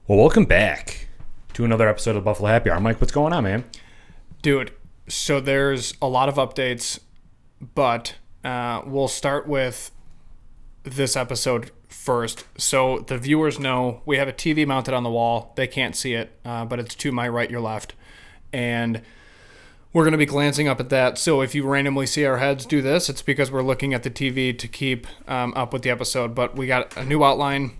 Well, welcome back to another episode of Buffalo Happy Hour. Mike, what's going on, man? Dude, so there's a lot of updates, but we'll start with this episode first. So the viewers know we have a TV mounted on the wall. They can't see it, but it's to my right, your left. And we're going to be glancing up at that. So if you randomly see our heads do this, it's because we're looking at the TV to keep up with the episode. But we got a new outline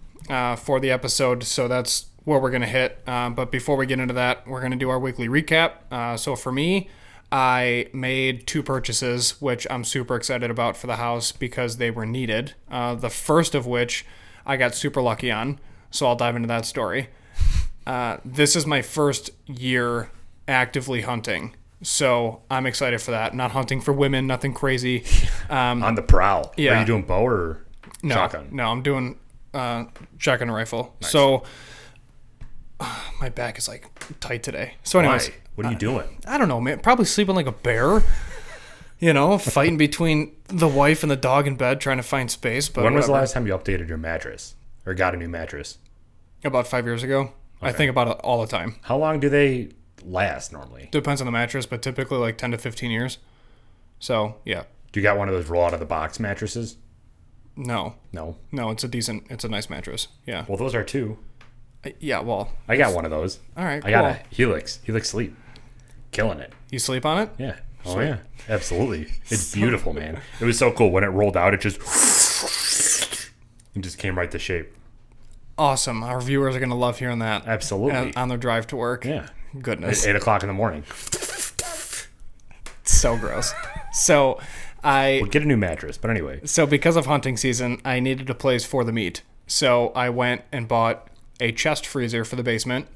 for the episode, so that's where we're going to hit. But before we get into that, we're going to do our weekly recap. So for me, I made 2 purchases, which I'm super excited about for the house because they were needed. The first of which I got super lucky on, so I'll dive into that story. This is my first year actively hunting, so I'm excited for that. Not hunting for women, nothing crazy. On the prowl. Yeah. Are you doing bow or shotgun? No, I'm doing shotgun rifle. Nice. So my back is like tight today. So anyways, Why? What are you doing? I don't know, man. Probably sleeping like a bear. You know, fighting between the wife and the dog in bed, trying to find space. But When was the whatever. last time you updated your mattress or got a new mattress? About 5 years ago. I think about it all the time. How long do they last normally? Depends on the mattress, but typically like 10 to 15 years. So yeah, Do you got one of those roll out of the box mattresses? no, No. it's a nice mattress. Yeah, Well, those are 2. yeah. Well, I got one of those. all right. I got a Helix Sleep. Killing it. You sleep on it? Yeah. Oh, Sweet. yeah. Absolutely. It's beautiful, man. It was so cool. When it rolled out, it just came right to shape. Awesome. Our viewers are gonna love hearing that. Absolutely. On their drive to work. Yeah. Goodness. At 8 o'clock in the morning. So gross. So We'll get a new mattress. But anyway. So because of hunting season, I needed a place for the meat. So I went and bought a chest freezer for the basement,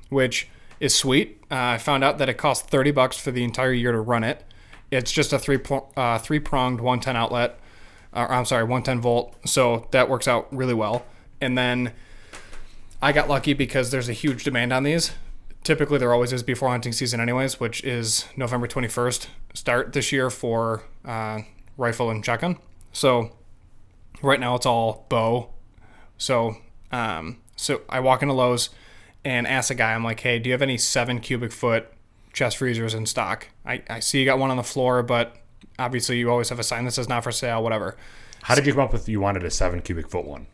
which is sweet. I found out that it costs $30 for the entire year to run it. It's just a three-pronged 110 outlet. 110 volt. So that works out really well. And then I got lucky because there's a huge demand on these. Typically, there always is before hunting season anyways, which is November 21st start this year for rifle and shotgun. So right now it's all bow. So I walk into Lowe's and ask a guy, I'm like, hey, do you have any 7 cubic foot chest freezers in stock? I see you got one on the floor, but obviously you always have a sign that says not for sale, whatever. How did you come up with you wanted a 7 cubic foot one?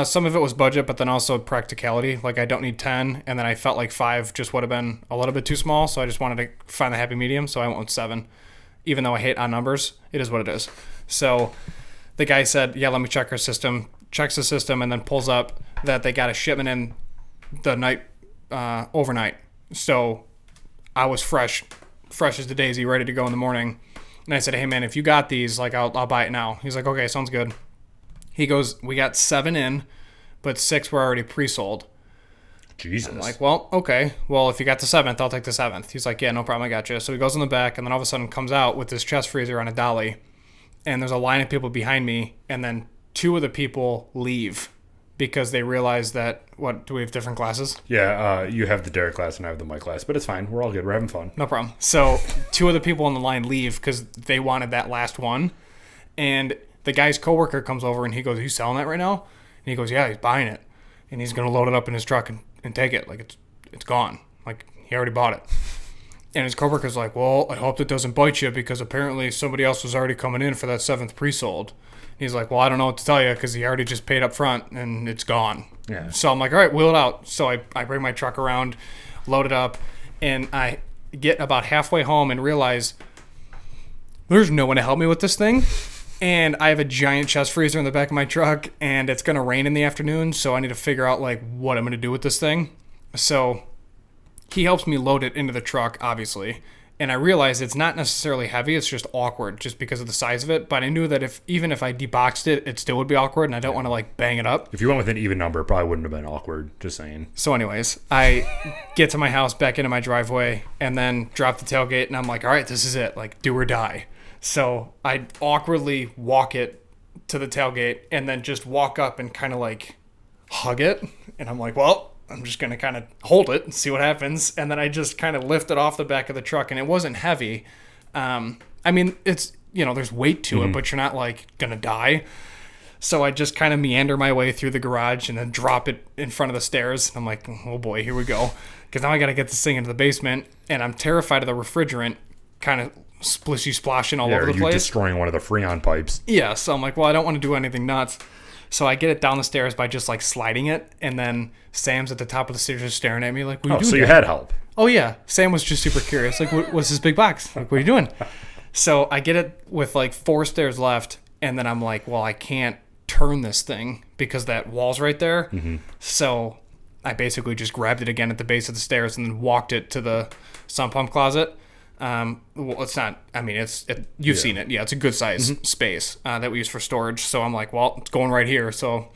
Some of it was budget, but then also practicality. Like I don't need 10, and then I felt like 5 just would have been a little bit too small, so I just wanted to find the happy medium, so I went with 7. Even though I hate odd numbers, it is what it is. So the guy said, yeah, let me check our system. Checks the system and then pulls up that they got a shipment in the night, overnight. So I was fresh as the daisy, ready to go in the morning. And I said, hey man, if you got these, like I'll buy it now. He's like, okay, sounds good. He goes, we got 7 in, but 6 were already pre-sold. Jesus. I'm like, well, okay. Well, if you got the 7th, I'll take the 7th. He's like, yeah, no problem, I got you. So he goes in the back, and then all of a sudden comes out with this chest freezer on a dolly. And there's a line of people behind me, and then 2 of the people leave because they realize that, do we have different classes? Yeah, you have the Derek class and I have the Mike class, but it's fine. We're all good. We're having fun. No problem. So 2 of the people on the line leave because they wanted that last one. And the guy's coworker comes over and he goes, are you selling that right now? And he goes, yeah, he's buying it. And he's going to load it up in his truck and take it. Like, it's gone. Like, he already bought it. And his coworker's like, well, I hope it doesn't bite you because apparently somebody else was already coming in for that 7th pre-sold. He's like, well, I don't know what to tell you because he already just paid up front and it's gone. Yeah. So I'm like, all right, wheel it out. So I bring my truck around, load it up, and I get about halfway home and realize there's no one to help me with this thing. And I have a giant chest freezer in the back of my truck, and it's going to rain in the afternoon, so I need to figure out, like, what I'm going to do with this thing. So he helps me load it into the truck, obviously. And I realize it's not necessarily heavy, it's just awkward just because of the size of it. But I knew that even if I deboxed it, it still would be awkward, and I don't want to, like, bang it up. If you went with an even number, it probably wouldn't have been awkward. Just saying. So anyways, I get to my house, back into my driveway, and then drop the tailgate, and I'm like, all right, this is it. Like, do or die. So I awkwardly walk it to the tailgate and then just walk up and kind of like hug it. And I'm like, well, I'm just going to kind of hold it and see what happens. And then I just kind of lift it off the back of the truck, and it wasn't heavy. I mean, it's, there's weight to it, but you're not like going to die. So I just kind of meander my way through the garage and then drop it in front of the stairs. I'm like, oh boy, here we go. Because now I got to get this thing into the basement, and I'm terrified of the refrigerant kind of splishy splashing all over the You're place. destroying one of the Freon pipes. Yeah, so I'm like, well, I don't want to do anything nuts. So I get it down the stairs by just like sliding it, and then Sam's at the top of the stairs just staring at me like, what are you doing? So you had help. Oh yeah, Sam was just super curious. Like, what's this big box? Like, what are you doing? So I get it with like 4 stairs left, and then I'm like, well, I can't turn this thing because that wall's right there. So I basically just grabbed it again at the base of the stairs and then walked it to the sump pump closet. Well, it's not. I mean, you've seen it. Yeah, it's a good size space that we use for storage. So I'm like, well, it's going right here. So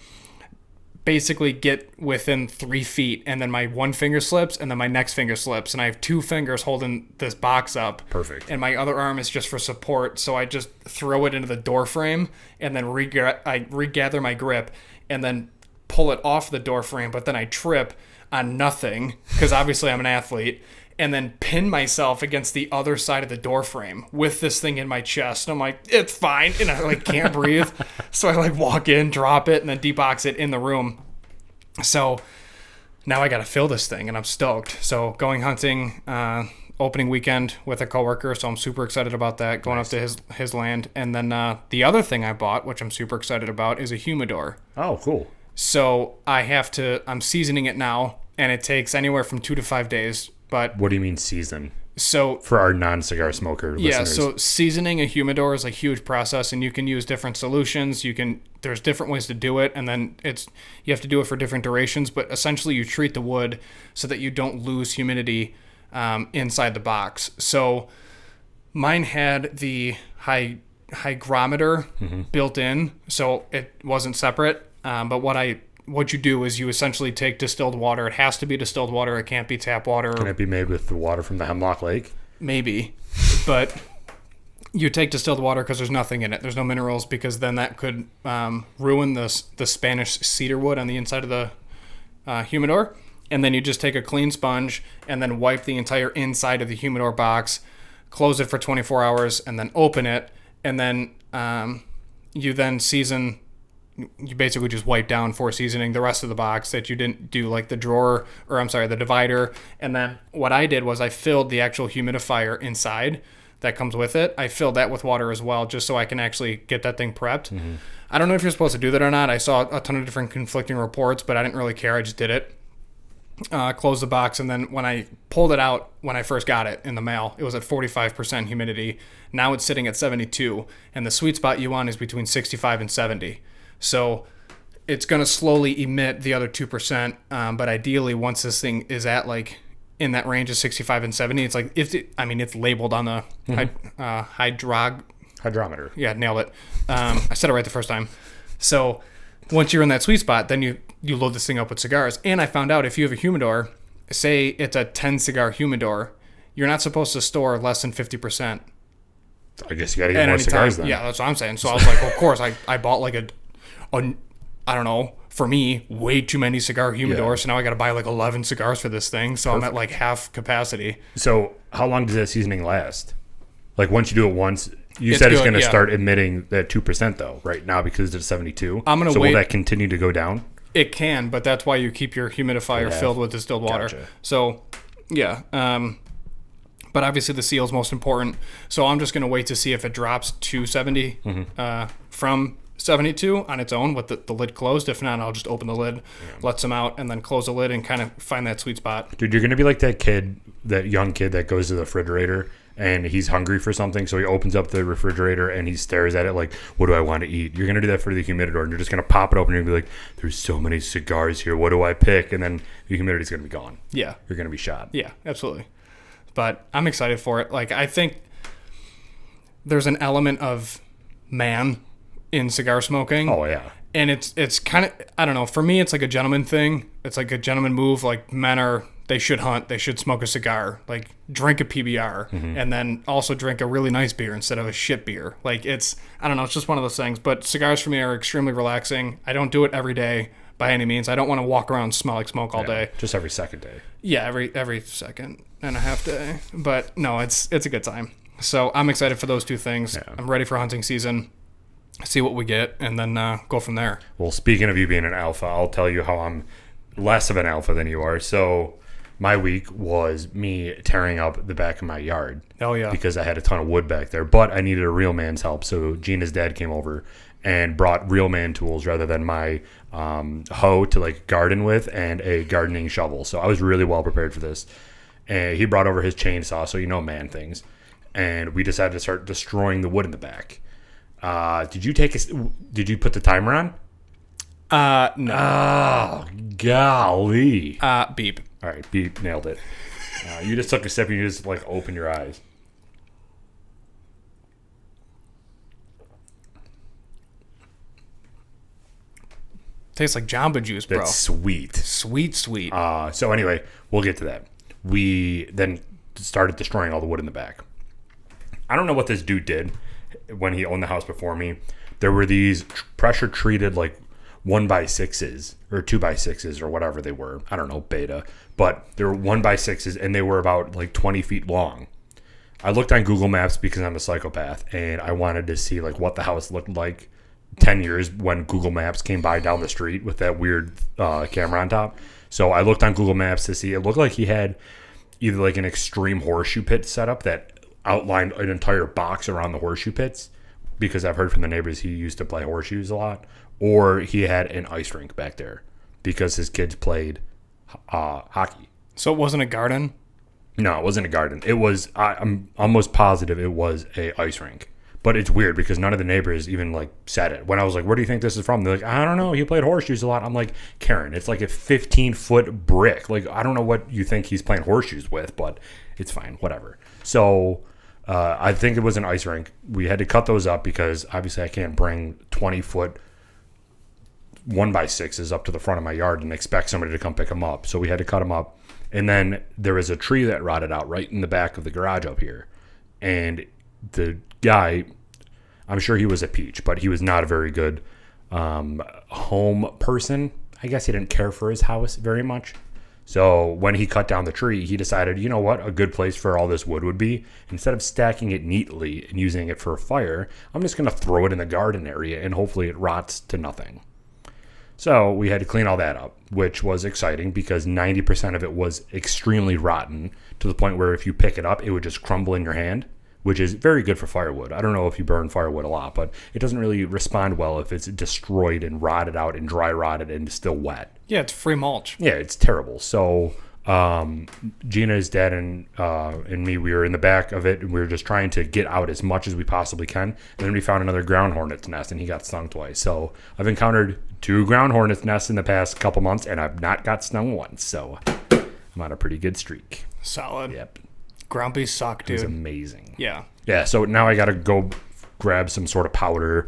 basically get within 3 feet, and then my one finger slips, and then my next finger slips, and I have 2 fingers holding this box up. Perfect. And my other arm is just for support. So I just throw it into the door frame, and then I regather my grip, and then pull it off the door frame. But then I trip on nothing because obviously I'm an athlete. And then pin myself against the other side of the door frame with this thing in my chest. And I'm like, it's fine. And I like can't breathe. So I like walk in, drop it, and then debox it in the room. So now I got to fill this thing, and I'm stoked. So going hunting, opening weekend with a coworker. So I'm super excited about that, going up to his land. And then the other thing I bought, which I'm super excited about, is a humidor. Oh, cool. So I'm seasoning it now, and it takes anywhere from 2 to 5 days. But What do you mean season? So For our non-cigar smoker listeners. so seasoning a humidor is a huge process, and you can use different solutions. There's different ways to do it, and then you have to do it for different durations. But essentially, you treat the wood so that you don't lose humidity inside the box. So mine had the hygrometer built in, so it wasn't separate. But what you do is you essentially take distilled water. It has to be distilled water. It can't be tap water. Can it be made with the water from the Hemlock Lake? Maybe. But you take distilled water because there's nothing in it. There's no minerals, because then that could ruin the Spanish cedar wood on the inside of the humidor. And then you just take a clean sponge and then wipe the entire inside of the humidor box, close it for 24 hours, and then open it. And then you then season. You basically just wipe down for seasoning the rest of the box that you didn't do, like the divider. And then what I did was I filled the actual humidifier inside that comes with it. I filled that with water as well, just so I can actually get that thing prepped. I don't know if you're supposed to do that or not. I saw a ton of different conflicting reports, but I didn't really care. I just did it. Closed the box, and then when I pulled it out, when I first got it in the mail, it was at 45% humidity. Now it's sitting at 72, and the sweet spot you want is between 65 and 70. So it's going to slowly emit the other 2%. But ideally, once this thing is at like in that range of 65 and 70, it's like, it's labeled on the Hydrometer. Yeah, nailed it. I said it right the first time. So once you're in that sweet spot, then you load this thing up with cigars. And I found out if you have a humidor, say it's a 10 cigar humidor, you're not supposed to store less than 50%. I guess you got to get more cigars then. Yeah, that's what I'm saying. So I was like, well, of course, I bought like a I don't know, for me, way too many cigar humidors. Yeah. So now I got to buy like 11 cigars for this thing. So I'm at like half capacity. So how long does that seasoning last? Like once you do it once, you said it's going to start emitting that 2% though, right now, because it's at 72. I'm going to So wait. will that continue to go down? It can, but that's why you keep your humidifier filled with distilled water. Gotcha. So, yeah. But obviously the seal is most important. So I'm just going to wait to see if it drops to 70 from 72 on its own with the lid closed. If not, I'll just open the lid, let some out, and then close the lid and kind of find that sweet spot. Dude, you're going to be like that young kid that goes to the refrigerator and he's hungry for something, so he opens up the refrigerator and he stares at it like, what do I want to eat? You're going to do that for the humidor, and you're just going to pop it open and you're going to be like, there's so many cigars here, what do I pick? And then the humidity's going to be gone. Yeah. You're going to be shot. Yeah, absolutely. But I'm excited for it. Like, I think there's an element of man in cigar smoking. Oh, yeah. And it's kind of, I don't know, for me, it's like a gentleman thing. It's like a gentleman move. Like, they should hunt, they should smoke a cigar, like drink a PBR, and then also drink a really nice beer instead of a shit beer. Like, I don't know, it's just one of those things. But cigars for me are extremely relaxing. I don't do it every day by any means. I don't want to walk around and smell like smoke all day. Just every second day. Yeah, every second and a half day. But no, it's a good time. So I'm excited for those two things. Yeah. I'm ready for hunting season. see what we get, and then go from there. Well, speaking of you being an alpha, I'll tell you how I'm less of an alpha than you are. So my week was me tearing up the back of my yard. Oh, yeah. Because I had a ton of wood back there, but I needed a real man's help. So Gina's dad came over and brought real man tools rather than my hoe to like garden with and a gardening shovel. So I was really well prepared for this. And he brought over his chainsaw, so man things. And we decided to start destroying the wood in the back. Did you put the timer on? No. Oh, golly. Beep. All right, beep, nailed it. You just took a sip and you just like opened your eyes. Tastes like Jamba Juice, bro. That's sweet. Sweet. So anyway, we'll get to that. We then started destroying all the wood in the back. I don't know what this dude did when he owned the house before me. There were these pressure treated like 1x6s or 2x6s or whatever they were. I don't know, beta. But they were 1x6s and they were about like 20 feet long. I looked on Google Maps because I'm a psychopath and I wanted to see like what the house looked like 10 years when Google Maps came by down the street with that weird camera on top. So I looked on Google Maps to see. It looked like he had either like an extreme horseshoe pit setup that outlined an entire box around the horseshoe pits, because I've heard from the neighbors he used to play horseshoes a lot, or he had an ice rink back there because his kids played hockey. So it wasn't a garden? No, it wasn't a garden. It was, I'm almost positive it was a ice rink. But it's weird because none of the neighbors even like said it. When I was like, where do you think this is from? They're like, I don't know. He played horseshoes a lot. I'm like, Karen, it's like a 15-foot brick. Like, I don't know what you think he's playing horseshoes with, but it's fine. Whatever. So I think it was an ice rink. We had to cut those up because obviously I can't bring 20-foot 1x6s up to the front of my yard and expect somebody to come pick them up. So we had to cut them up. And then there was a tree that rotted out right in the back of the garage up here. And the guy, I'm sure he was a peach, but he was not a very good home person. I guess he didn't care for his house very much. So when he cut down the tree, he decided, you know what, a good place for all this wood would be, instead of stacking it neatly and using it for a fire, I'm just going to throw it in the garden area and hopefully it rots to nothing. So we had to clean all that up, which was exciting because 90% of it was extremely rotten to the point where if you pick it up, it would just crumble in your hand, which is very good for firewood. I don't know if you burn firewood a lot, but it doesn't really respond well if it's destroyed and rotted out and dry rotted and still wet. Yeah, it's free mulch. Yeah, it's terrible. So Gina's dad and me, we were in the back of it and we were just trying to get out as much as we possibly can. And then we found another ground hornet's nest and he got stung twice. So I've encountered 2 ground hornet's nests in the past couple months and I've not got stung once. So I'm on a pretty good streak. Solid. Yep. Ground beef suck, dude. It was amazing. Yeah. Yeah, so now I got to go grab some sort of powder,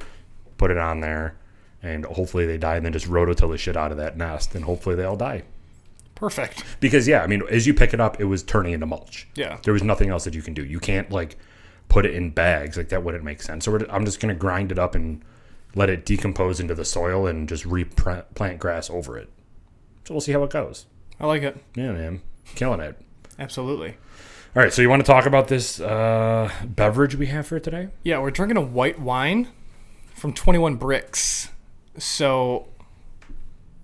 put it on there, and hopefully they die, and then just rototill the shit out of that nest, and hopefully they all die. Perfect. Because, yeah, I mean, as you pick it up, it was turning into mulch. Yeah. There was nothing else that you can do. You can't, like, put it in bags. Like, that wouldn't make sense. So I'm just going to grind it up and let it decompose into the soil and just replant grass over it. So we'll see how it goes. I like it. Yeah, man. Killing it. Absolutely. All right, so you want to talk about this beverage we have for today? Yeah, we're drinking a white wine from 21 Bricks. So,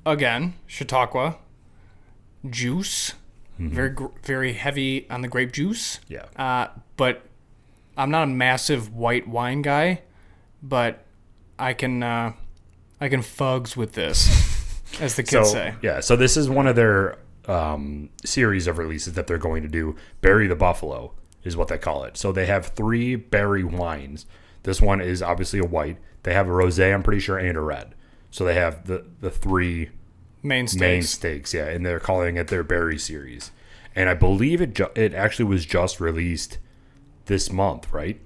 again, Chautauqua juice, very heavy on the grape juice. Yeah. But I'm not a massive white wine guy, but I can fugs with this, as the kids say. Yeah, so this is one of their series of releases that they're going to do. Berry the Buffalo is what they call it. So they have 3 berry wines. This one is obviously a white. They have a rosé, I'm pretty sure, and a red. So they have the 3 mainstays, yeah, and they're calling it their berry series. And I believe it actually was just released this month, right?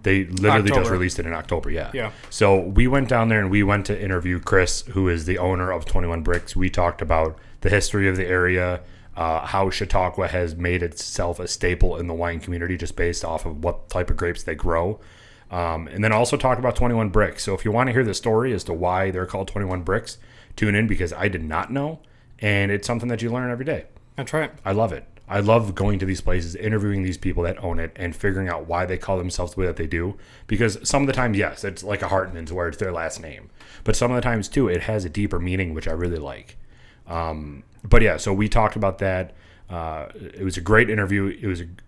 They literally just released it in October, yeah. Yeah. So we went down there and we went to interview Chris, who is the owner of 21 Bricks. We talked about the history of the area, how Chautauqua has made itself a staple in the wine community just based off of what type of grapes they grow. And then also talk about 21 Bricks. So if you want to hear the story as to why they're called 21 Bricks, tune in because I did not know. And it's something that you learn every day. That's right. I love it. I love going to these places, interviewing these people that own it, and figuring out why they call themselves the way that they do. Because some of the time, yes, it's like a Hartman's where it's their last name. But some of the times, too, it has a deeper meaning, which I really like. But yeah, so we talked about that. It was a great interview.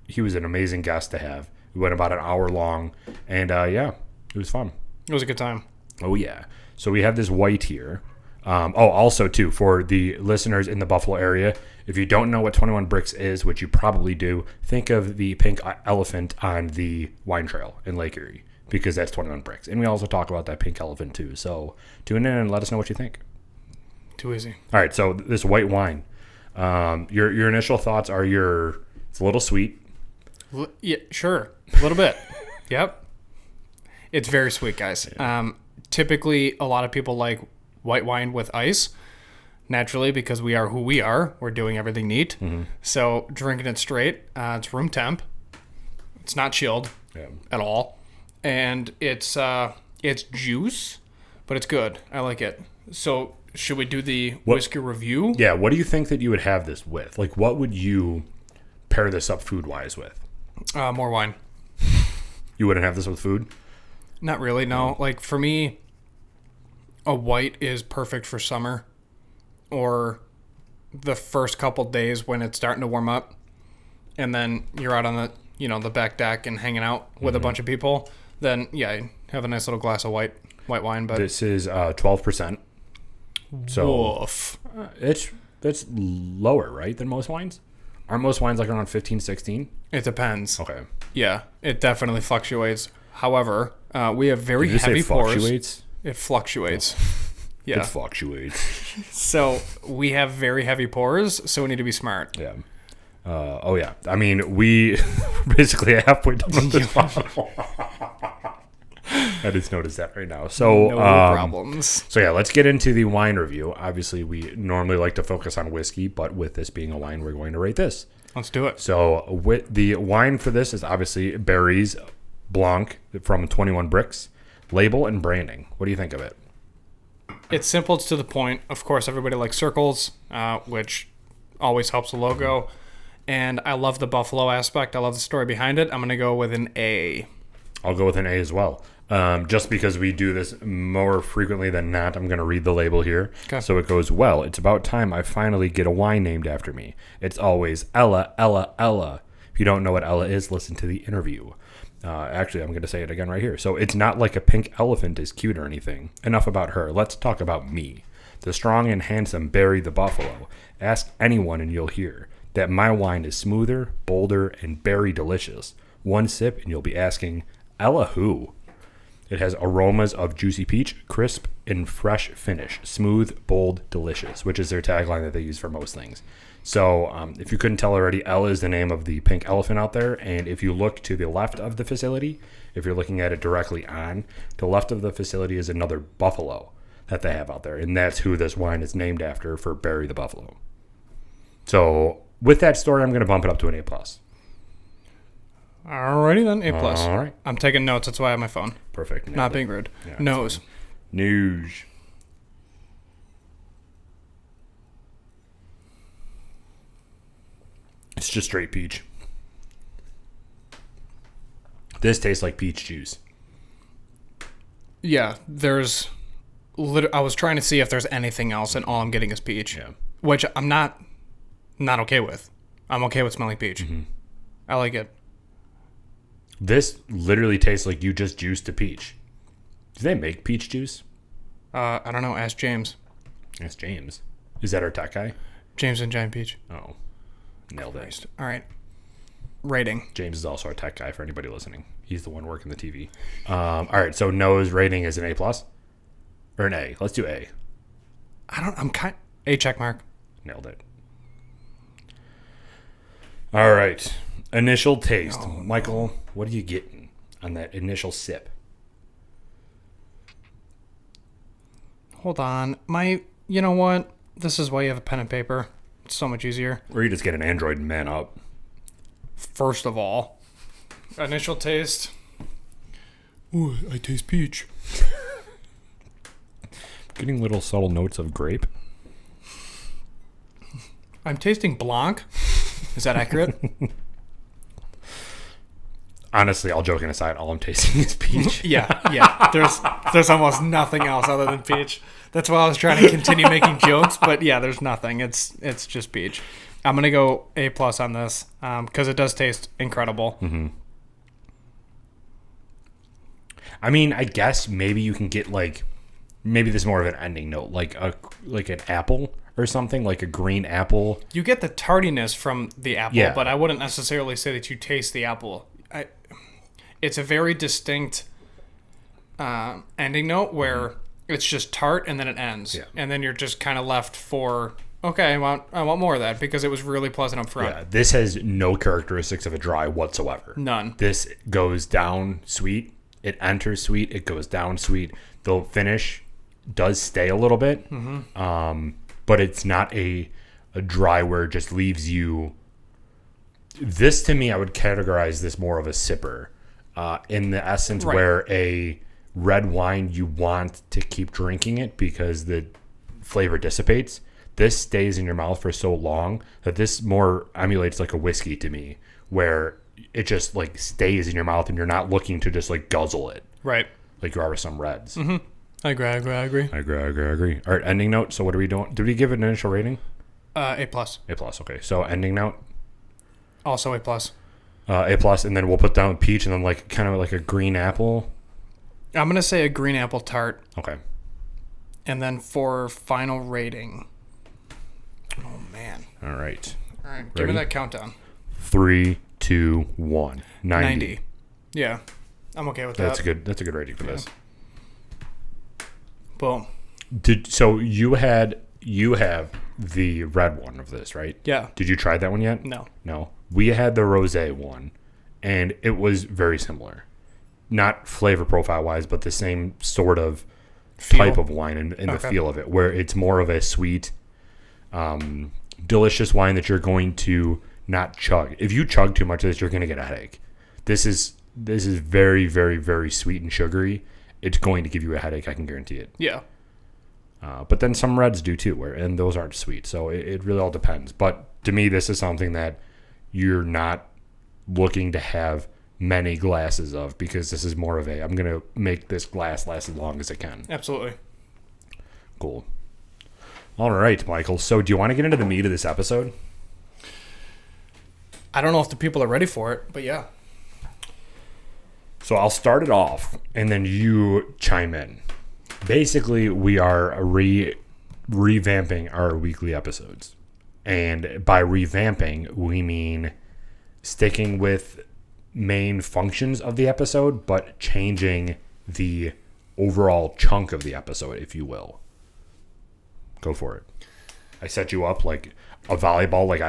He was an amazing guest to have. We went about an hour long, and yeah, it was fun. It was a good time. Oh yeah. So we have this white here. Also too, for the listeners in the Buffalo area, if you don't know what 21 Bricks is, which you probably do, think of the pink elephant on the wine trail in Lake Erie, because that's 21 Bricks. And we also talk about that pink elephant too. So tune in and let us know what you think. Too easy. All right. So this white wine, your initial thoughts are it's a little sweet. Yeah, sure. A little bit. Yep. It's very sweet, guys. Yeah. Typically, a lot of people like white wine with ice, naturally, because we are who we are. We're doing everything neat. Mm-hmm. So drinking it straight, it's room temp. It's not chilled at all. And it's juice, but it's good. I like it. So should we do the whiskey review? Yeah. What do you think that you would have this with? Like, what would you pair this up food-wise with? More wine. You wouldn't have this with food? Not really, no. Like, for me, a white is perfect for summer or the first couple days when it's starting to warm up, and then you're out on the back deck and hanging out with a bunch of people. Then have a nice little glass of white wine. But this is 12%. So woof. It's lower, right, than most wines? Aren't most wines like around 15, 16? It depends. Okay. Yeah, it definitely fluctuates. However, we have very Did you heavy say pours. Fluctuates? It fluctuates. Yeah. It fluctuates. So we have very heavy pours, so we need to be smart. Yeah. Oh, yeah. I mean, we basically halfway done with this bottle. I just noticed that right now. So no problems. So yeah, let's get into the wine review. Obviously, we normally like to focus on whiskey, but with this being a wine, we're going to rate this. Let's do it. So with the wine for this is obviously Barry's Blanc from 21 Bricks. Label and branding. What do you think of it? It's simple. It's to the point. Of course, everybody likes circles, which always helps the logo. And I love the Buffalo aspect. I love the story behind it. I'm going to go with an A. I'll go with an A as well. Just because we do this more frequently than not, I'm going to read the label here. Okay. So it goes, well, it's about time I finally get a wine named after me. It's always Ella, Ella, Ella. If you don't know what Ella is, listen to the interview. Actually, I'm going to say it again right here. So it's not like a pink elephant is cute or anything. Enough about her. Let's talk about me. The strong and handsome Barry the Buffalo. Ask anyone and you'll hear that my wine is smoother, bolder, and berry delicious. One sip and you'll be asking, Ella who? It has aromas of juicy peach, crisp and fresh finish, smooth, bold, delicious, which is their tagline that they use for most things. So if you couldn't tell already, Ella is the name of the pink elephant out there. And if you look to the left of the facility, if you're looking at it directly on, to the left of the facility is another buffalo that they have out there. And that's who this wine is named after, for Barry the Buffalo. So with that story, I'm going to bump it up to an A+. Alrighty then, A+. All right. I'm taking notes. That's why I have my phone. Perfect. Not being rude. Yeah, Nose. News. It's just straight peach. This tastes like peach juice. Yeah, I was trying to see if there's anything else, and all I'm getting is peach. Yeah. Which I'm not okay with. I'm okay with smelling peach. Mm-hmm. I like it. This literally tastes like you just juiced a peach. Do they make peach juice? I don't know. Ask James. Ask James. Is that our tech guy? James and Giant Peach. Oh. Nailed it. All right. Rating. James is also our tech guy for anybody listening. He's the one working the TV. All right. So Noah's rating is an A+? Or an A? Let's do A. A check mark. Nailed it. All right. Initial taste. Michael, what are you getting on that initial sip? Hold on. You know what? This is why you have a pen and paper. It's so much easier. Or you just get an Android and man up. First of all, initial taste. Ooh, I taste peach. Getting little subtle notes of grape. I'm tasting Blanc. Is that accurate? Honestly, all joking aside, all I'm tasting is peach. Yeah. There's almost nothing else other than peach. That's why I was trying to continue making jokes, but yeah, there's nothing. It's just peach. I'm gonna go A+ on this because it does taste incredible. Mm-hmm. I mean, I guess maybe you can get maybe there's more of an ending note, like an apple or something, like a green apple. You get the tardiness from the apple, Yeah. but I wouldn't necessarily say that you taste the apple. It's a very distinct ending note where it's just tart and then it ends. Yeah. And then you're just kind of left for, okay, I want more of that because it was really pleasant up front. Yeah, this has no characteristics of a dry whatsoever. None. This goes down sweet. It enters sweet. It goes down sweet. The finish does stay a little bit, but it's not a dry where it just leaves you. This, to me, I would categorize this more of a sipper. In the essence Right. where a red wine, you want to keep drinking it because the flavor dissipates. This stays in your mouth for so long that this more emulates like a whiskey to me, where it just like stays in your mouth and you're not looking to just like guzzle it Right. like you are with some reds. Mm-hmm. I agree. I agree. All right, ending note. So what are we doing? Did we give it an initial rating? A+. A+. Okay, so ending note. Also A+. A+, and then we'll put down peach and then like kind of like a green apple. I'm going to say a green apple tart. Okay. And then for final rating. Oh, man. All right. All right. Give me Ready? that countdown. 3, 2, 1. 90. Yeah. I'm okay with that. That's a good rating for this. Boom. So you have the red one of this, right? Yeah. Did you try that one yet? No. We had the rosé one, and it was very similar. Not flavor profile wise, but the same sort of type of wine in the feel of it, where it's more of a sweet, delicious wine that you're going to not chug. If you chug too much of this, you're going to get a headache. This is very, very, very sweet and sugary. It's going to give you a headache. I can guarantee it. Yeah. But then some reds do too, and those aren't sweet. So it really all depends. But to me, this is something that you're not looking to have many glasses of, because this is more of I'm going to make this glass last as long as it can. Absolutely. Cool. All right, Michael. So do you want to get into the meat of this episode? I don't know if the people are ready for it, but yeah. So I'll start it off, and then you chime in. Basically, we are revamping our weekly episodes. And by revamping, we mean sticking with main functions of the episode, but changing the overall chunk of the episode, if you will. Go for it. I set you up like a volleyball. Like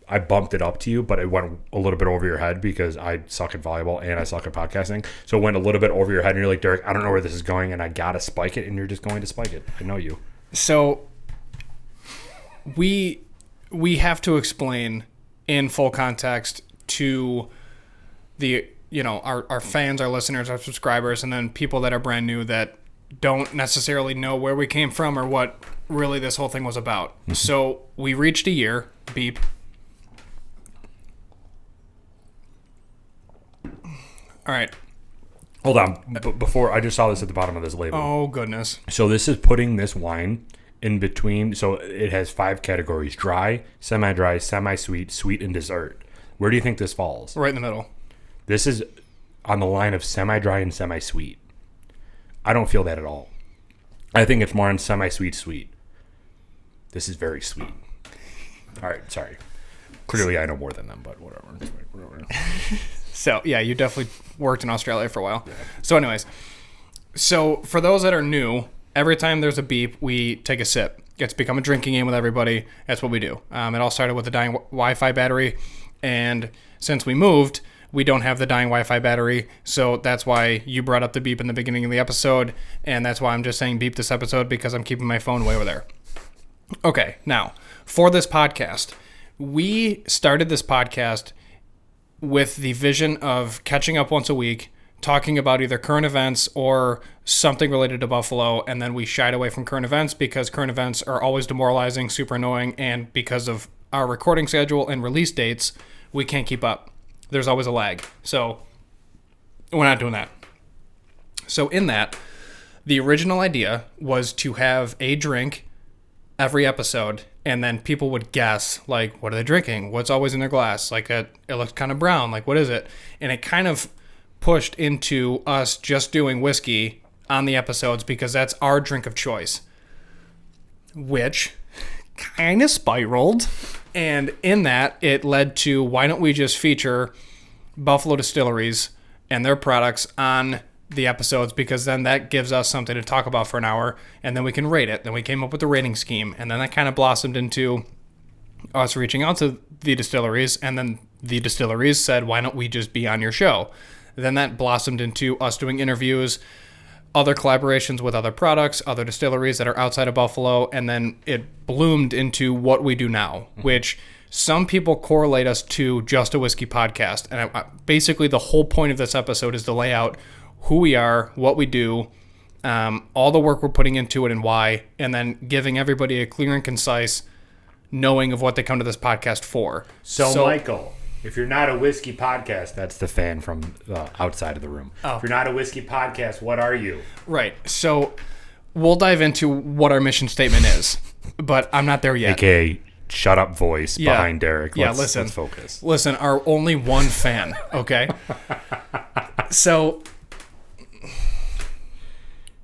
I bumped it up to you, but it went a little bit over your head because I suck at volleyball and I suck at podcasting. So it went a little bit over your head, and you're like, Derek, I don't know where this is going, and I gotta spike it, and you're just going to spike it. I know you. So we have to explain in full context to the our fans, our listeners, our subscribers, and then people that are brand new that don't necessarily know where we came from or what really this whole thing was about. So we reached a year. Beep. All right. Hold on. Before, I just saw this at the bottom of this label. Oh, goodness. So this is putting this wine in between. So it has 5 categories: dry, semi-dry, semi-sweet, sweet, and dessert. Where do you think this falls? Right in the middle. This is on the line of semi-dry and semi-sweet. I don't feel that at all. I think it's more on semi-sweet, sweet. This is very sweet. All right, sorry. Clearly, I know more than them, but whatever. So, yeah, you definitely worked in Australia for a while. Yeah. So, anyways, for those that are new, every time there's a beep, we take a sip. It's become a drinking game with everybody. That's what we do. It all started with the dying Wi-Fi battery, and since we moved, we don't have the dying Wi-Fi battery, so that's why you brought up the beep in the beginning of the episode, and that's why I'm just saying beep this episode, because I'm keeping my phone way over there. Okay, now, for this podcast, we started this podcast with the vision of catching up once a week, talking about either current events or something related to Buffalo, and then we shied away from current events because current events are always demoralizing, super annoying, and because of our recording schedule and release dates, we can't keep up. There's always a lag. So we're not doing that. So in that, the original idea was to have a drink every episode, and then people would guess, like, what are they drinking? What's always in their glass? Like, it looks kind of brown. Like, what is it? And it kind of pushed into us just doing whiskey on the episodes because that's our drink of choice, which kind of spiraled. And in that, it led to, why don't we just feature Buffalo Distilleries and their products on the episodes, because then that gives us something to talk about for an hour, and then we can rate it. Then we came up with a rating scheme, and then that kind of blossomed into us reaching out to the distilleries, and then the distilleries said, why don't we just be on your show? Then that blossomed into us doing interviews, other collaborations with other products, other distilleries that are outside of Buffalo, and then it bloomed into what we do now, which some people correlate us to Just a Whiskey podcast. And basically the whole point of this episode is to lay out who we are, what we do, all the work we're putting into it and why, and then giving everybody a clear and concise knowing of what they come to this podcast for. So Michael, if you're not a whiskey podcast, that's the fan from outside of the room. Oh. If you're not a whiskey podcast, what are you? Right. So we'll dive into what our mission statement is, but I'm not there yet. AKA shut up voice behind Derek. Let's focus. Listen, our only one fan, okay? So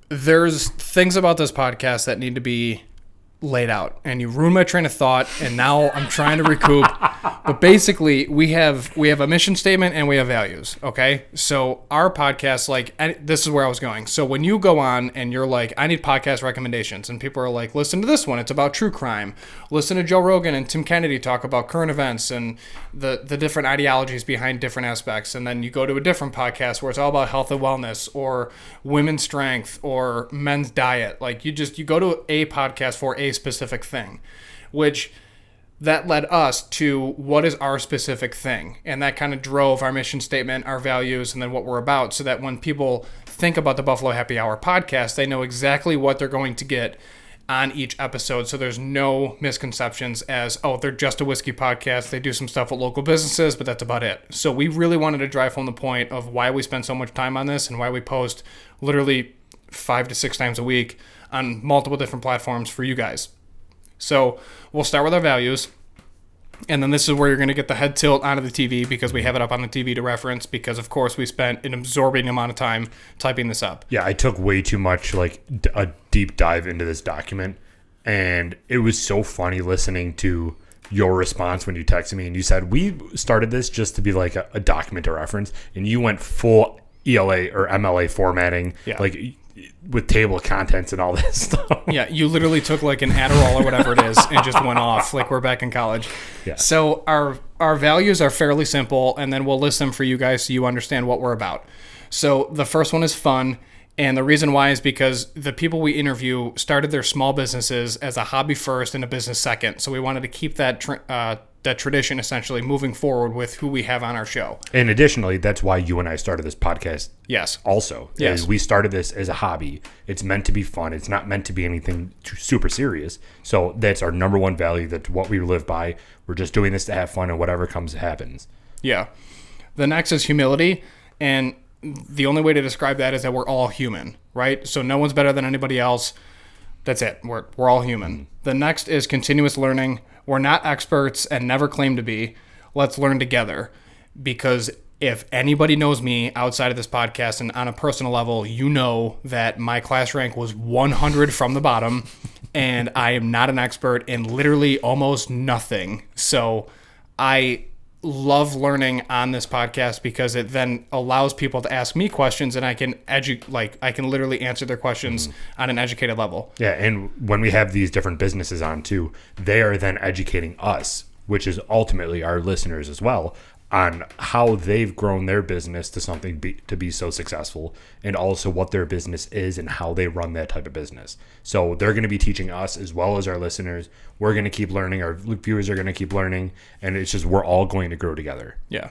there's things about this podcast that need to be laid out, and you ruined my train of thought, and now I'm trying to recoup. But basically, we have a mission statement and we have values, okay? So our podcast, like, this is where I was going. So when you go on and you're like, I need podcast recommendations, and people are like, listen to this one, it's about true crime. Listen to Joe Rogan and Tim Kennedy talk about current events and the different ideologies behind different aspects. And then you go to a different podcast where it's all about health and wellness or women's strength or men's diet. Like, you go to a podcast for a specific thing, which that led us to what is our specific thing. And that kind of drove our mission statement, our values, and then what we're about, so that when people think about the Buffalo Happy Hour podcast, they know exactly what they're going to get on each episode. So there's no misconceptions as, oh, they're just a whiskey podcast. They do some stuff with local businesses, but that's about it. So we really wanted to drive home the point of why we spend so much time on this and why we post literally 5 to 6 times a week on multiple different platforms for you guys. So we'll start with our values, and then this is where you're going to get the head tilt onto the TV, because we have it up on the TV to reference, because of course we spent an absorbing amount of time typing this up. Yeah, I took way too much, like, a deep dive into this document, and it was so funny listening to your response when you texted me and you said, we started this just to be like a document to reference, and you went full ELA or MLA formatting, like with table of contents and all this stuff. Yeah, you literally took like an Adderall or whatever it is and just went off like we're back in college. Yeah. So our values are fairly simple, and then we'll list them for you guys so you understand what we're about. So the first one is fun, and the reason why is because the people we interview started their small businesses as a hobby first and a business second. So we wanted to keep that tradition essentially moving forward with who we have on our show. And additionally, that's why you and I started this podcast. Yes. Also, yes, we started this as a hobby. It's meant to be fun. It's not meant to be anything super serious. So that's our number one value. That's what we live by. We're just doing this to have fun, and whatever comes happens. Yeah. The next is humility, and the only way to describe that is that we're all human, right? So no one's better than anybody else. That's it. We're all human. The next is continuous learning. We're not experts and never claim to be. Let's learn together. Because if anybody knows me outside of this podcast and on a personal level, you know that my class rank was 100 from the bottom, and I am not an expert in literally almost nothing. So I love learning on this podcast because it then allows people to ask me questions, and I can I can literally answer their questions on an educated level. Yeah, and when we have these different businesses on too, they are then educating us, which is ultimately our listeners as well, on how they've grown their business to something to be so successful, and also what their business is and how they run that type of business. So they're going to be teaching us as well as our listeners. We're going to keep learning. Our viewers are going to keep learning, and it's just we're all going to grow together. Yeah.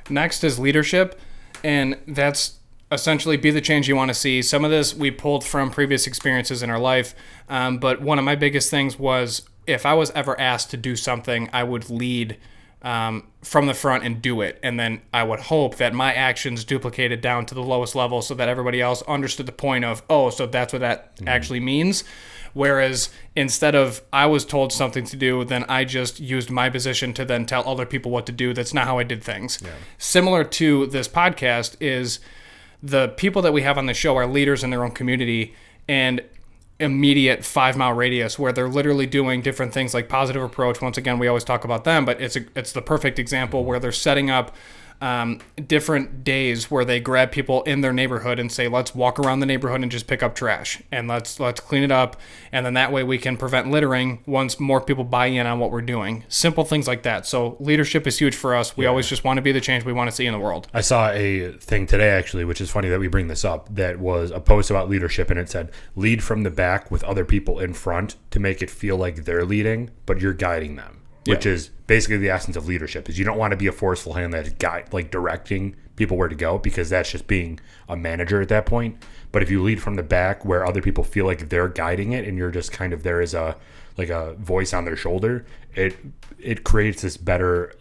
Next is leadership, and that's essentially be the change you want to see. Some of this we pulled from previous experiences in our life, but one of my biggest things was if I was ever asked to do something, I would lead from the front and do it. And then I would hope that my actions duplicated down to the lowest level so that everybody else understood the point of, oh, so that's what that actually means. Whereas instead of I was told something to do, then I just used my position to then tell other people what to do. That's not how I did things. Yeah. Similar to this podcast is the people that we have on the show are leaders in their own community and immediate 5-mile radius where they're literally doing different things like Positive Approach. Once again, we always talk about them, but it's the perfect example where they're setting up different days where they grab people in their neighborhood and say, let's walk around the neighborhood and just pick up trash and let's clean it up. And then that way we can prevent littering once more people buy in on what we're doing. Simple things like that. So leadership is huge for us. We always just want to be the change we want to see in the world. I saw a thing today, actually, which is funny that we bring this up, that was a post about leadership, and it said, lead from the back with other people in front to make it feel like they're leading, but you're guiding them. Which is basically the essence of leadership, is you don't want to be a forceful hand that's directing people where to go, because that's just being a manager at that point. But if you lead from the back where other people feel like they're guiding it and you're just kind of there as a voice on their shoulder, it creates this better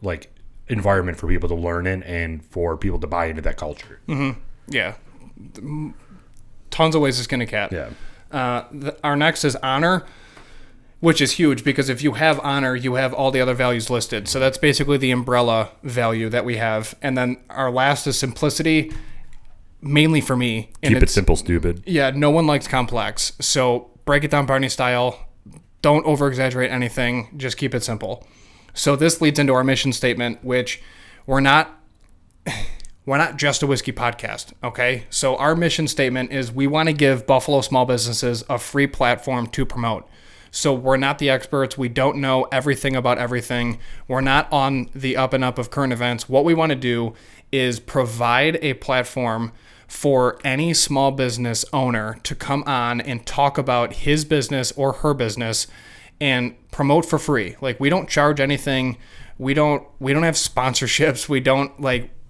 environment for people to learn in and for people to buy into that culture. Mm-hmm. Yeah. Tons of ways to skin a cat. Yeah. Our next is honor, which is huge because if you have honor, you have all the other values listed. So that's basically the umbrella value that we have. And then our last is simplicity, mainly for me. Keep it simple, stupid. Yeah, no one likes complex. So break it down Barney style. Don't over-exaggerate anything. Just keep it simple. So this leads into our mission statement, which we're not just a whiskey podcast, okay? So our mission statement is we want to give Buffalo small businesses a free platform to promote. So we're not the experts. We don't know everything about everything. We're not on the up and up of current events. What we want to do is provide a platform for any small business owner to come on and talk about his business or her business and promote for free. We don't charge anything. We don't have sponsorships.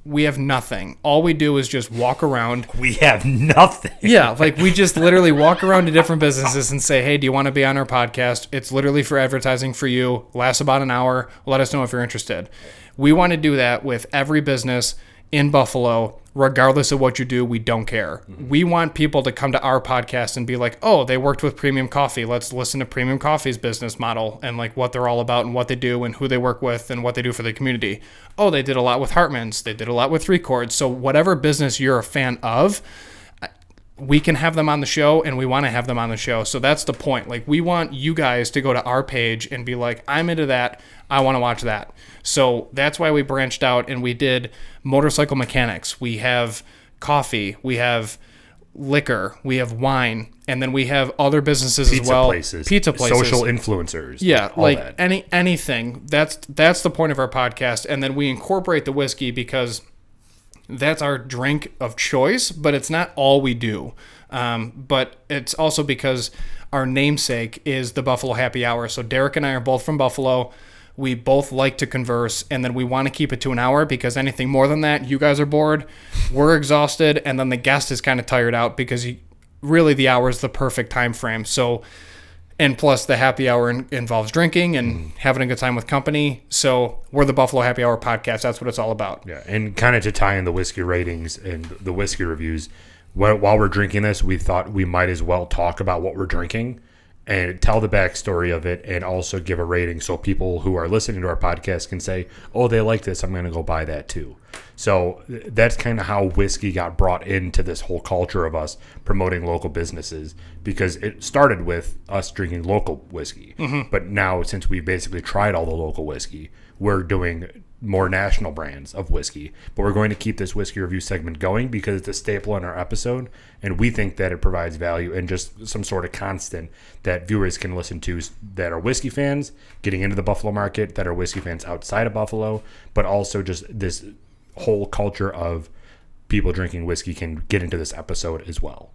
We have nothing. All we do is just walk around. We have nothing. Yeah, we just literally walk around to different businesses and say, hey, do you want to be on our podcast? It's literally for advertising for you. Lasts about an hour. Let us know if you're interested. We want to do that with every business in Buffalo, regardless of what you do. We don't care. Mm-hmm. We want people to come to our podcast and be like, oh, they worked with Premium Coffee. Let's listen to Premium Coffee's business model and what they're all about and what they do and who they work with and what they do for the community. Oh, they did a lot with Hartman's. They did a lot with Three Chords. So whatever business you're a fan of, we can have them on the show, and we want to have them on the show. So that's the point. We want you guys to go to our page and be like, I'm into that. I want to watch that. So that's why we branched out and we did motorcycle mechanics. We have coffee. We have liquor. We have wine. And then we have other businesses as well. Pizza places. Social influencers. Yeah, anything. That's the point of our podcast. And then we incorporate the whiskey because that's our drink of choice, but it's not all we do. But it's also because our namesake is the Buffalo Happy Hour. So Derek and I are both from Buffalo. We both like to converse, and then we want to keep it to an hour because anything more than that, you guys are bored, we're exhausted, and then the guest is kind of tired out because really the hour is the perfect time frame. So, and plus the happy hour involves drinking and having a good time with company. So we're the Buffalo Happy Hour podcast. That's what it's all about. Yeah, and kind of to tie in the whiskey ratings and the whiskey reviews, while we're drinking this, we thought we might as well talk about what we're drinking and tell the backstory of it and also give a rating so people who are listening to our podcast can say, oh, they like this, I'm going to go buy that too. So that's kind of how whiskey got brought into this whole culture of us promoting local businesses, because it started with us drinking local whiskey. Mm-hmm. But now, since we've basically tried all the local whiskey, we're doing more national brands of whiskey. But we're going to keep this whiskey review segment going because it's a staple in our episode, and we think that it provides value and just some sort of constant that viewers can listen to that are whiskey fans getting into the Buffalo market, that are whiskey fans outside of Buffalo, but also just this whole culture of people drinking whiskey can get into this episode as well.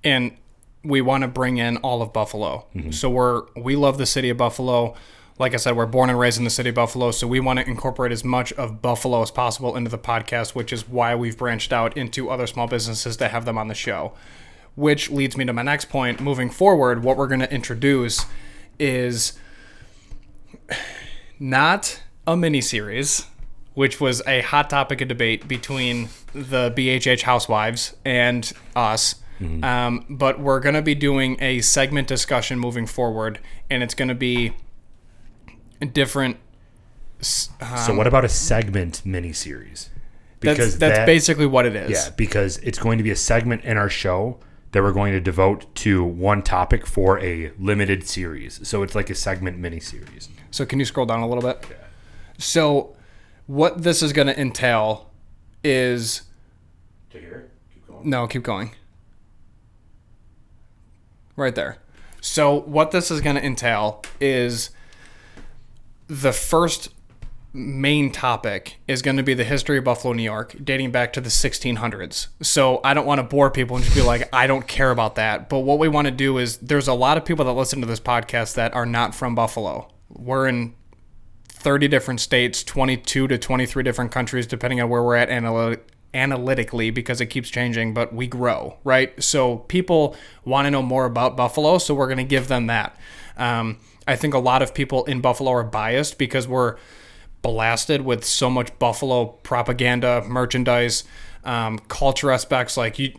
And we want to bring in all of Buffalo. Mm-hmm. So we love the city of Buffalo. Like I said, we're born and raised in the city of Buffalo, so we want to incorporate as much of Buffalo as possible into the podcast, which is why we've branched out into other small businesses to have them on the show. Which leads me to my next point. Moving forward, what we're going to introduce is not a miniseries, which was a hot topic of debate between the BHH housewives and us. But we're going to be doing a segment discussion moving forward, and it's going to be different. So what about a segment miniseries? That's basically what it is. Yeah, because it's going to be a segment in our show that we're going to devote to one topic for a limited series. So it's like a segment miniseries. So can you scroll down a little bit? Yeah. So what this is going to entail is... To here? Keep going. No, keep going. Right there. So what this is going to entail is the first main topic is going to be the history of Buffalo, New York, dating back to the 1600s. So I don't want to bore people and just be like, I don't care about that. But what we want to do is there's a lot of people that listen to this podcast that are not from Buffalo. We're in 30 different states, 22 to 23 different countries, depending on where we're at analytically, because it keeps changing, but we grow, right? So people want to know more about Buffalo, so we're going to give them that. I think a lot of people in Buffalo are biased because we're blasted with so much Buffalo propaganda, merchandise, culture aspects. Like you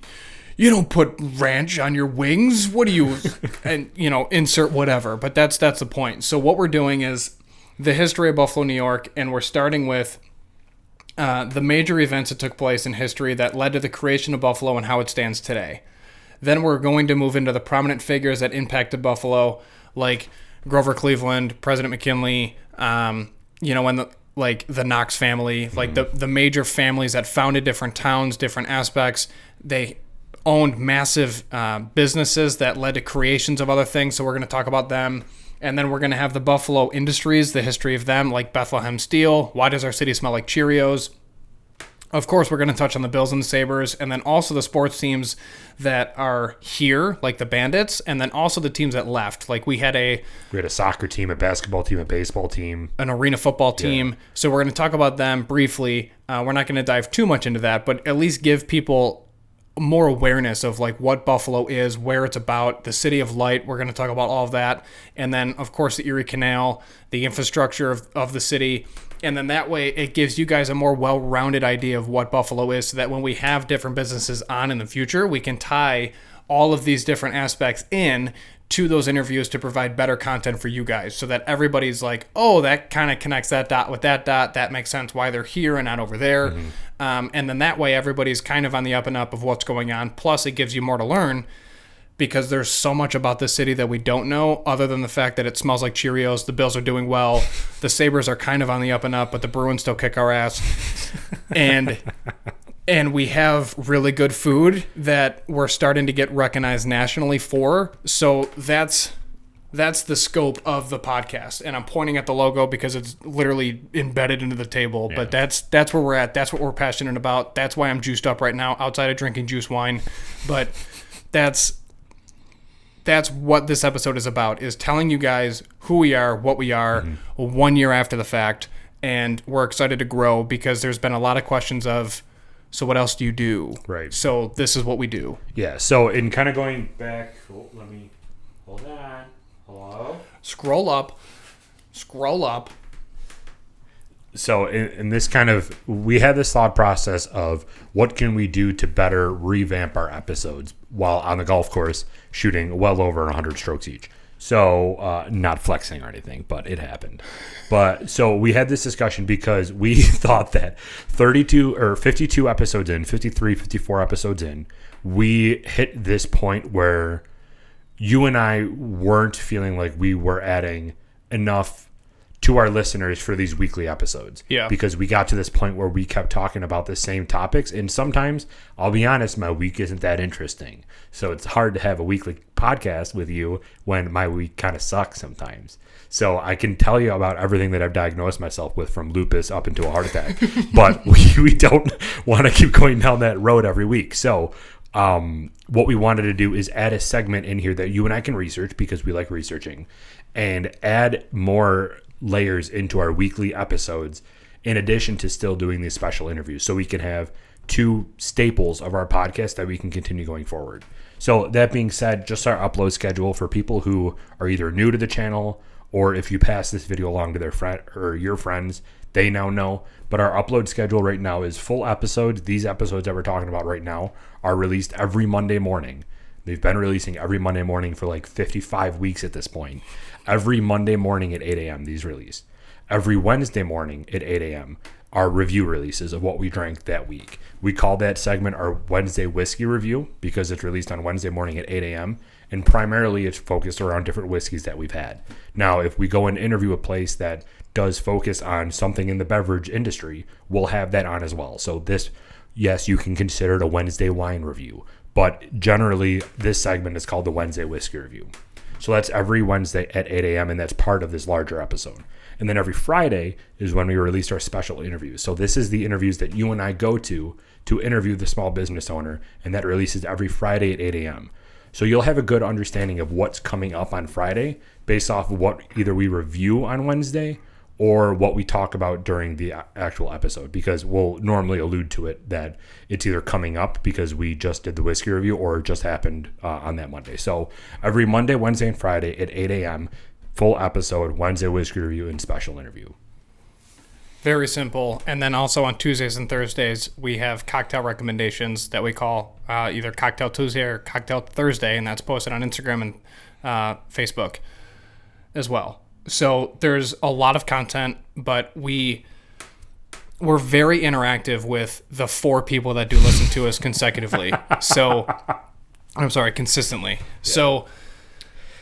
don't put ranch on your wings. What do you, and insert whatever. But that's the point. So what we're doing is the history of Buffalo, New York, and we're starting with the major events that took place in history that led to the creation of Buffalo and how it stands today. Then we're going to move into the prominent figures that impacted Buffalo, like Grover Cleveland, President McKinley, and the Knox family, like the major families that founded different towns, different aspects. They owned massive businesses that led to creations of other things. So we're going to talk about them. And then we're going to have the Buffalo industries, the history of them, like Bethlehem Steel. Why does our city smell like Cheerios? Of course, we're going to touch on the Bills and the Sabres, and then also the sports teams that are here, like the Bandits, and then also the teams that left. Like we had a soccer team, a basketball team, a baseball team, an arena football team. Yeah. So we're going to talk about them briefly. We're not going to dive too much into that, but at least give people more awareness of like what Buffalo is, where it's about, the City of Light. We're going to talk about all of that. And then, of course, the Erie Canal, the infrastructure of the city. And then that way it gives you guys a more well-rounded idea of what Buffalo is, so that when we have different businesses on in the future, we can tie all of these different aspects in to those interviews to provide better content for you guys, so that everybody's like, oh, that kind of connects that dot with that dot. That makes sense why they're here and not over there. And then that way everybody's kind of on the up and up of what's going on. Plus it gives you more to learn, because there's so much about this city that we don't know, other than the fact that it smells like Cheerios. The Bills are doing well. The Sabres are kind of on the up and up, but the Bruins still kick our ass. And we have really good food that we're starting to get recognized nationally for. So that's the scope of the podcast. And I'm pointing at the logo because it's literally embedded into the table. Yeah. But that's where we're at. That's what we're passionate about. That's why I'm juiced up right now, outside of drinking juice wine. But that's what this episode is about, is telling you guys who we are, what we are, 1 year after the fact. And we're excited to grow because there's been a lot of questions of, so what else do you do? Right. So this is what we do. Yeah. So in kind of going back, let me, hold on. Hello? Scroll up. So in this kind of, we had this thought process of what can we do to better revamp our episodes while on the golf course shooting well over 100 strokes each. So not flexing or anything, but it happened. But so we had this discussion because we thought that 32 or 52 episodes in, 53, 54 episodes in, we hit this point where you and I weren't feeling like we were adding enough to our listeners for these weekly episodes. Yeah. Because we got to this point where we kept talking about the same topics. And sometimes, I'll be honest, my week isn't that interesting. So it's hard to have a weekly podcast with you when my week kind of sucks sometimes. So I can tell you about everything that I've diagnosed myself with, from lupus up into a heart attack. But we don't want to keep going down that road every week. So what we wanted to do is add a segment in here that you and I can research, because we like researching, and add more layers into our weekly episodes, in addition to still doing these special interviews, so we can have two staples of our podcast that we can continue going forward. So that being said, just our upload schedule for people who are either new to the channel or if you pass this video along to their friend or your friends, they now know. But our upload schedule right now is full episodes. These episodes that we're talking about right now are released every Monday morning. They've been releasing every Monday morning for like 55 weeks at this point. Every Monday morning at 8 a.m. these release. Every Wednesday morning at 8 a.m. are review releases of what we drank that week. We call that segment our Wednesday whiskey review because it's released on Wednesday morning at 8 a.m. And primarily it's focused around different whiskeys that we've had. Now, if we go and interview a place that does focus on something in the beverage industry, we'll have that on as well. So this, yes, you can consider it a Wednesday wine review, but generally this segment is called the Wednesday whiskey review. So that's every Wednesday at 8 a.m. and that's part of this larger episode. And then every Friday is when we release our special interviews. So this is the interviews that you and I go to interview the small business owner, and that releases every Friday at 8 a.m. So you'll have a good understanding of what's coming up on Friday based off of what either we review on Wednesday or what we talk about during the actual episode, because we'll normally allude to it that it's either coming up because we just did the whiskey review or it just happened on that Monday. So every Monday, Wednesday, and Friday at 8 a.m., full episode, Wednesday whiskey review, and special interview. Very simple. And then also on Tuesdays and Thursdays, we have cocktail recommendations that we call either Cocktail Tuesday or Cocktail Thursday, and that's posted on Instagram and Facebook as well. So there's a lot of content, but we're very interactive with the 4 people that do listen to us consecutively. Consistently. Yeah. So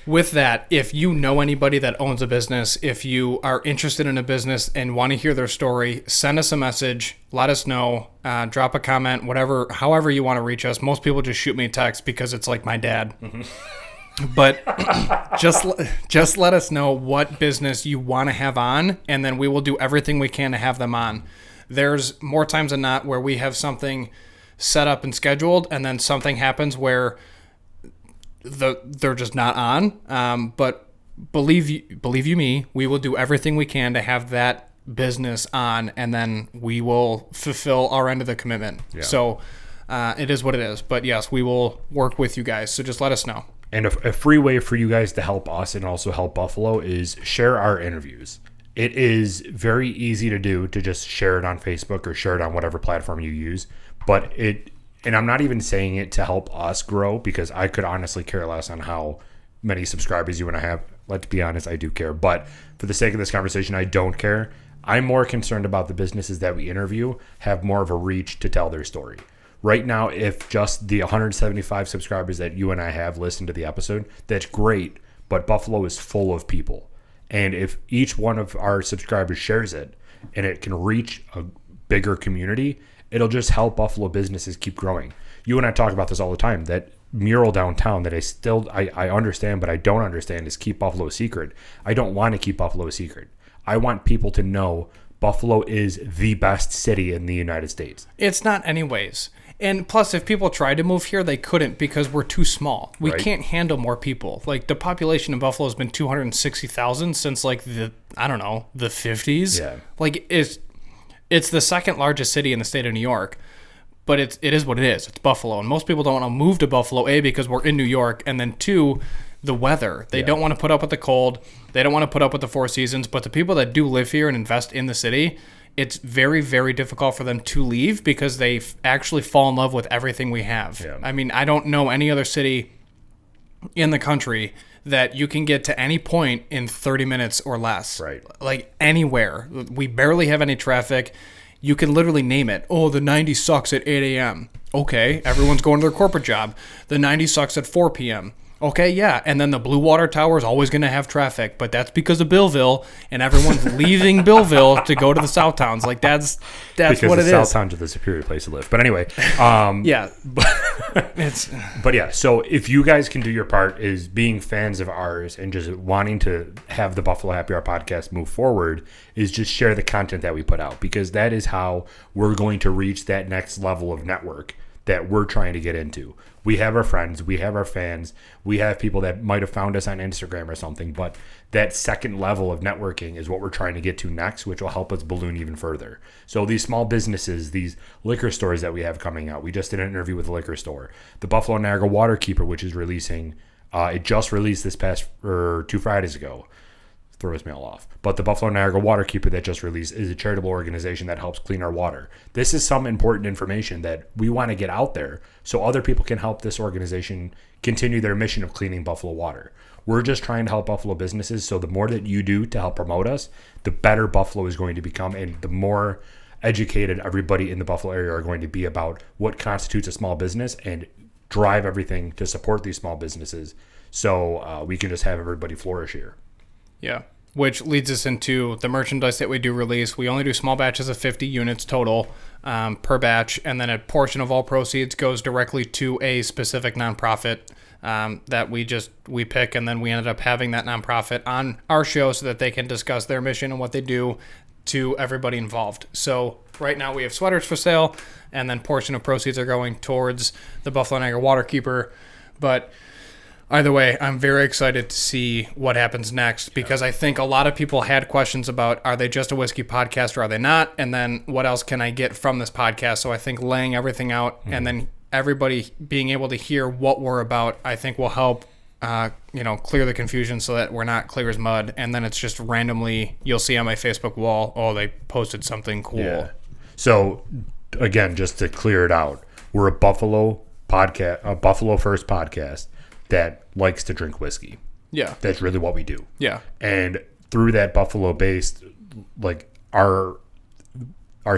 with that, if you know anybody that owns a business, if you are interested in a business and want to hear their story, send us a message, let us know, drop a comment, whatever, however you want to reach us. Most people just shoot me a text because it's like my dad. Mm-hmm. But just let us know what business you want to have on, and then we will do everything we can to have them on. There's more times than not where we have something set up and scheduled, and then something happens where they're just not on. But believe you me, we will do everything we can to have that business on, and then we will fulfill our end of the commitment. Yeah. So it is what it is. But yes, we will work with you guys. So just let us know. And a free way for you guys to help us and also help Buffalo is share our interviews. It is very easy to do, to just share it on Facebook or share it on whatever platform you use. But and I'm not even saying it to help us grow, because I could honestly care less on how many subscribers you and I have. Let's be honest, I do care. But for the sake of this conversation, I don't care. I'm more concerned about the businesses that we interview have more of a reach to tell their story. Right now, if just the 175 subscribers that you and I have listened to the episode, that's great, but Buffalo is full of people. And if each one of our subscribers shares it and it can reach a bigger community, it'll just help Buffalo businesses keep growing. You and I talk about this all the time, that mural downtown that I understand, but I don't understand is keep Buffalo a secret. I don't want to keep Buffalo a secret. I want people to know Buffalo is the best city in the United States. It's not anyways. And plus, if people tried to move here, they couldn't because we're too small. We can't handle more people. Like, the population in Buffalo has been 260,000 since, like, the 50s. Yeah. Like, it's the second largest city in the state of New York, but it is what it is. It's Buffalo. And most people don't want to move to Buffalo, A, because we're in New York, and then 2, the weather. They don't want to put up with the cold. They don't want to put up with the 4 seasons. But the people that do live here and invest in the city, it's very, very difficult for them to leave because they actually fall in love with everything we have. Yeah. I mean, I don't know any other city in the country that you can get to any point in 30 minutes or less. Right. Like, anywhere. We barely have any traffic. You can literally name it. Oh, the 90 sucks at 8 a.m. Okay, everyone's going to their corporate job. The 90 sucks at 4 p.m. Okay, yeah, and then the Blue Water Tower is always going to have traffic, but that's because of Billville, and everyone's leaving Billville to go to the South Towns. Like, that's because what it is. Because the South Towns are the superior place to live. But anyway. Yeah. But yeah, so if you guys can do your part is being fans of ours and just wanting to have the Buffalo Happy Hour podcast move forward, is just share the content that we put out, because that is how we're going to reach that next level of network that we're trying to get into. We have our friends, we have our fans, we have people that might have found us on Instagram or something, but that second level of networking is what we're trying to get to next, which will help us balloon even further. So these small businesses, these liquor stores that we have coming out, we just did an interview with a liquor store. The Buffalo Niagara Waterkeeper, which is releasing, it just released this past 2 Fridays ago. throws me all off. But the Buffalo Niagara Waterkeeper that just released is a charitable organization that helps clean our water. This is some important information that we want to get out there so other people can help this organization continue their mission of cleaning Buffalo water. We're just trying to help Buffalo businesses, so the more that you do to help promote us, the better Buffalo is going to become, and the more educated everybody in the Buffalo area are going to be about what constitutes a small business and drive everything to support these small businesses so we can just have everybody flourish here. Yeah, which leads us into the merchandise that we do release. We only do small batches of 50 units total per batch, and then a portion of all proceeds goes directly to a specific nonprofit that we pick, and then we ended up having that nonprofit on our show so that they can discuss their mission and what they do to everybody involved. So right now we have sweaters for sale, and then portion of proceeds are going towards the Buffalo Niagara Waterkeeper. But either way, I'm very excited to see what happens next, because I think a lot of people had questions about, are they just a whiskey podcast or are they not? And then what else can I get from this podcast? So I think laying everything out and then everybody being able to hear what we're about, I think will help clear the confusion so that we're not clear as mud. And then it's just randomly, you'll see on my Facebook wall, oh, they posted something cool. Yeah. So again, just to clear it out, we're a Buffalo podcast, a Buffalo first podcast that likes to drink whiskey. Yeah. That's really what we do. Yeah. And through that Buffalo based, like our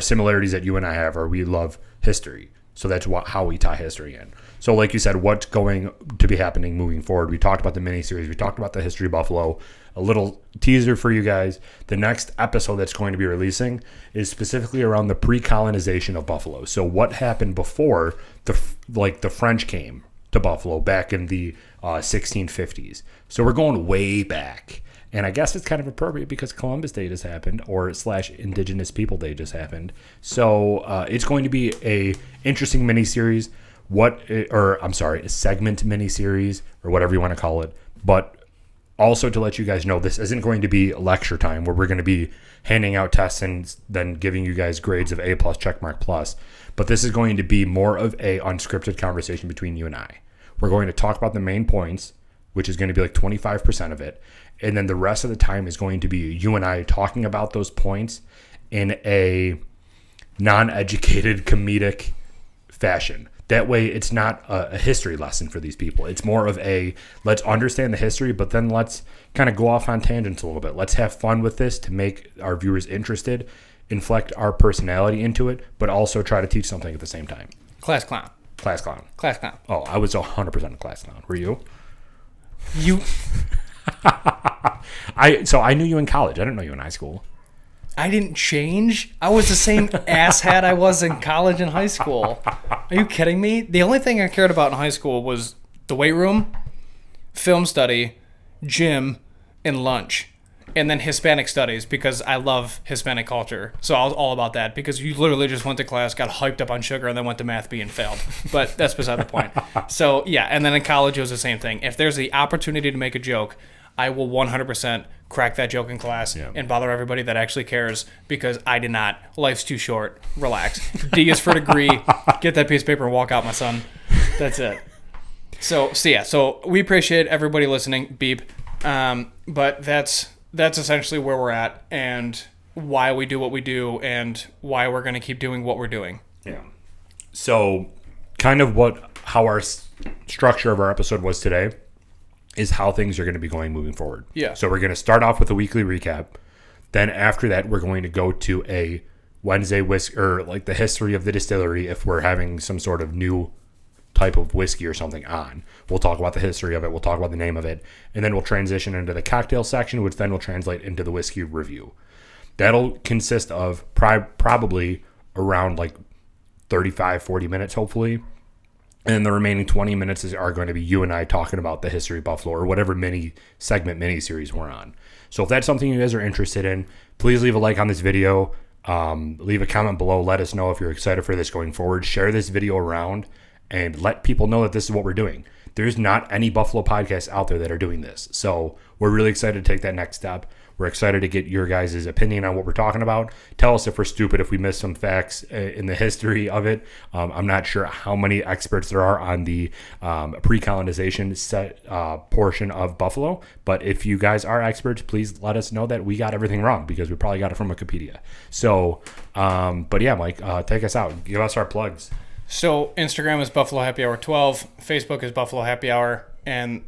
similarities that you and I have are we love history. So that's how we tie history in. So like you said, what's going to be happening moving forward? We talked about the miniseries. We talked about the history of Buffalo. A little teaser for you guys. The next episode that's going to be releasing is specifically around the pre-colonization of Buffalo. So what happened before the French came to Buffalo back in the 1650s. So we're going way back. And I guess it's kind of appropriate because Columbus Day just happened, or / Indigenous People Day just happened. So it's going to be a interesting miniseries, a segment miniseries, or whatever you want to call it. But also to let you guys know, this isn't going to be lecture time where we're going to be handing out tests and then giving you guys grades of A+, checkmark plus. But this is going to be more of a unscripted conversation between you and I. We're going to talk about the main points, which is going to be like 25% of it. And then the rest of the time is going to be you and I talking about those points in a non-educated comedic fashion. That way it's not a history lesson for these people. It's more of a, let's understand the history, but then let's kind of go off on tangents a little bit. Let's have fun with this to make our viewers interested, inflect our personality into it, but also try to teach something at the same time. Class clown. Class clown. Class clown. Oh, I was 100% a class clown. Were you? You... I knew you in college. I didn't know you in high school. I didn't change. I was the same asshat I was in college and high school. Are you kidding me? The only thing I cared about in high school was the weight room, film study, gym, and lunch. And then Hispanic studies, because I love Hispanic culture. So I was all about that, because you literally just went to class, got hyped up on sugar, and then went to math B and failed. But that's beside the point. So yeah, and then in college it was the same thing. If there's the opportunity to make a joke, I will 100% crack that joke in class and bother everybody that actually cares, because I did not. Life's too short. Relax. D is for degree. Get that piece of paper and walk out, my son. That's it. So we appreciate everybody listening. Beep. But that's essentially where we're at and why we do what we do and why we're going to keep doing what we're doing. Yeah. So kind of how our structure of our episode was today is how things are going to be going moving forward. Yeah. So we're going to start off with a weekly recap. Then after that, we're going to go to a Wednesday whiskey, or like the history of the distillery. If we're having some sort of new type of whiskey or something on, we'll talk about the history of it. We'll talk about the name of it. And then we'll transition into the cocktail section, which then will translate into the whiskey review. That'll consist of probably around like 35, 40 minutes, hopefully. And the remaining 20 minutes are going to be you and I talking about the history of Buffalo, or whatever mini series we're on. So if that's something you guys are interested in, please leave a like on this video. Leave a comment below. Let us know if you're excited for this going forward. Share this video around and let people know that this is what we're doing. there's not any Buffalo podcasts out there that are doing this. So we're really excited to take that next step. We're excited to get your guys' opinion on what we're talking about. Tell us if we're stupid, if we missed some facts in the history of it. I'm not sure how many experts there are on the pre-colonization set portion of Buffalo, but if you guys are experts, please let us know that we got everything wrong, because we probably got it from Wikipedia. So, but yeah, Mike, take us out. Give us our plugs. So Instagram is Buffalo Happy Hour 12. Facebook is Buffalo Happy Hour. And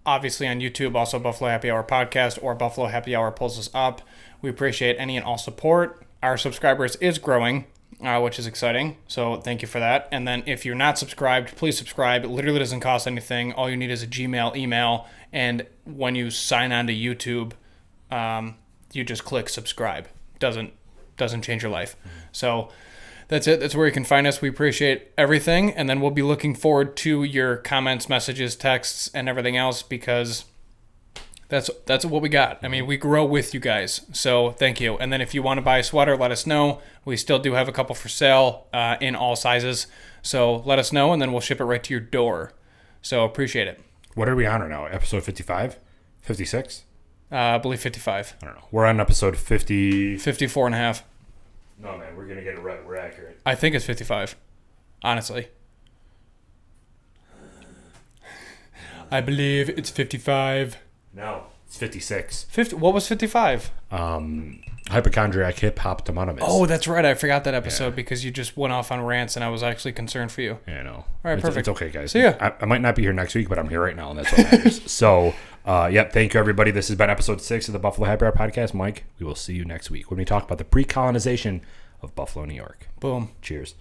obviously on YouTube, also Buffalo Happy Hour Podcast or Buffalo Happy Hour Pulls Us Up. We appreciate any and all support. Our subscribers is growing, which is exciting. So thank you for that. And then if you're not subscribed, please subscribe. It literally doesn't cost anything. All you need is a Gmail email. And when you sign on to YouTube, you just click subscribe. Doesn't change your life. So that's it. That's where you can find us. We appreciate everything. And then we'll be looking forward to your comments, messages, texts, and everything else, because that's what we got. I mean, we grow with you guys. So thank you. And then if you want to buy a sweater, let us know. We still do have a couple for sale in all sizes. So let us know, and then we'll ship it right to your door. So appreciate it. What are we on right now? Episode 55? 56? I believe 55. I don't know. We're on episode 50. 54 and a half. No, man, we're going to get it right. We're accurate. I think it's 55, honestly. I believe it's 55. No, it's 56. 50. What was 55? Hypochondriac Hip Hop Demonymous. Oh, that's right. I forgot that episode because you just went off on rants, and I was actually concerned for you. Yeah, I know. All right, perfect. It's okay, guys. See ya. I might not be here next week, but I'm here right now, and that's what matters. So, yep, thank you, everybody. This has been episode 6 of the Buffalo Happy Hour Podcast. Mike, we will see you next week when we talk about the pre-colonization of Buffalo, New York. Boom. Cheers.